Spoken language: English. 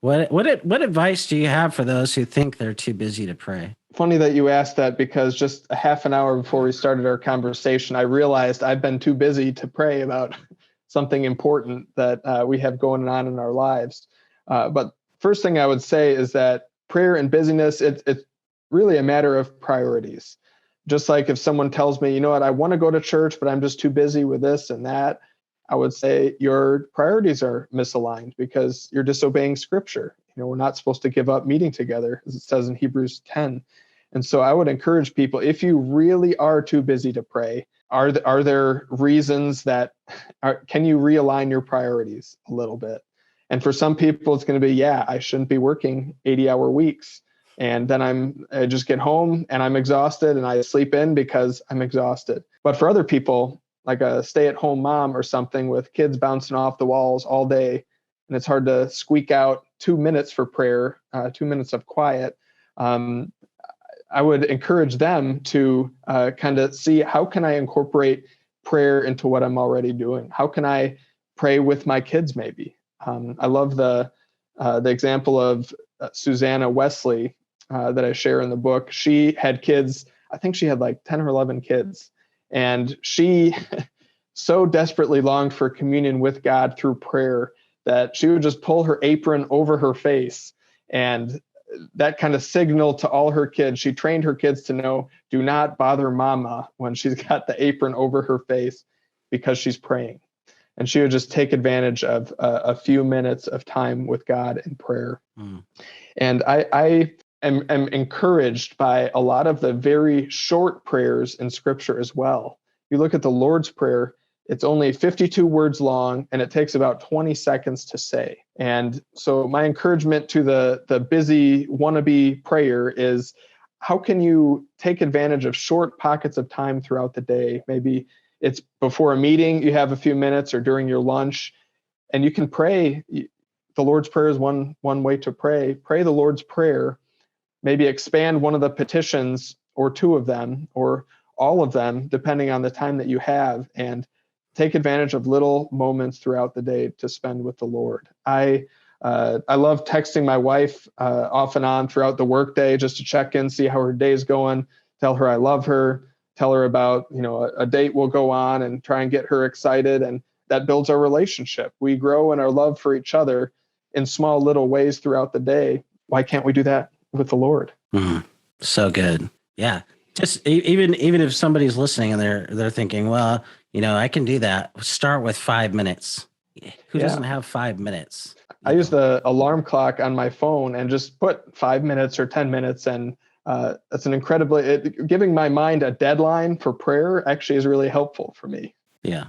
What advice do you have for those who think they're too busy to pray? Funny that you asked that, because just a half an hour before we started our conversation, I realized I've been too busy to pray about something important that we have going on in our lives. But first thing I would say is that prayer and busyness, it's really a matter of priorities. Just like if someone tells me, you know what, I want to go to church, but I'm just too busy with this and that, I would say your priorities are misaligned because you're disobeying Scripture. We're not supposed to give up meeting together, as it says in Hebrews 10. And so I would encourage people, if you really are too busy to pray, are there reasons can you realign your priorities a little bit? And for some people, it's going to be, I shouldn't be working 80-hour weeks. And then I just get home and I'm exhausted and I sleep in because I'm exhausted. But for other people, like a stay-at-home mom or something with kids bouncing off the walls all day, and it's hard to squeak out 2 minutes for prayer, 2 minutes of quiet, I would encourage them to kind of see, how can I incorporate prayer into what I'm already doing? How can I pray with my kids maybe? I love the example of Susanna Wesley that I share in the book. She had kids, I think she had like 10 or 11 kids. And she so desperately longed for communion with God through prayer that she would just pull her apron over her face. And that kind of signaled to all her kids. She trained her kids to know, do not bother mama when she's got the apron over her face because she's praying. And she would just take advantage of a few minutes of time with God in prayer. And I am encouraged by a lot of the very short prayers in Scripture as well. You look at the Lord's Prayer, it's only 52 words long, and it takes about 20 seconds to say. And so my encouragement to the busy wannabe prayer is, how can you take advantage of short pockets of time throughout the day? Maybe it's before a meeting, you have a few minutes, or during your lunch, and you can pray. The Lord's Prayer is one way to pray. Pray the Lord's Prayer. Maybe expand one of the petitions, or two of them, or all of them, depending on the time that you have, and take advantage of little moments throughout the day to spend with the Lord. I love texting my wife off and on throughout the workday just to check in, see how her day's going, tell her I love her, tell her about a date we'll go on, and try and get her excited. And that builds our relationship. We grow in our love for each other in small little ways throughout the day. Why can't we do that with the Lord? So good. Yeah. Just even if somebody's listening and they're thinking, well, I can do that. Start with 5 minutes. Who doesn't have 5 minutes? I use the alarm clock on my phone and just put 5 minutes or 10 minutes. And that's giving my mind a deadline for prayer actually is really helpful for me. Yeah.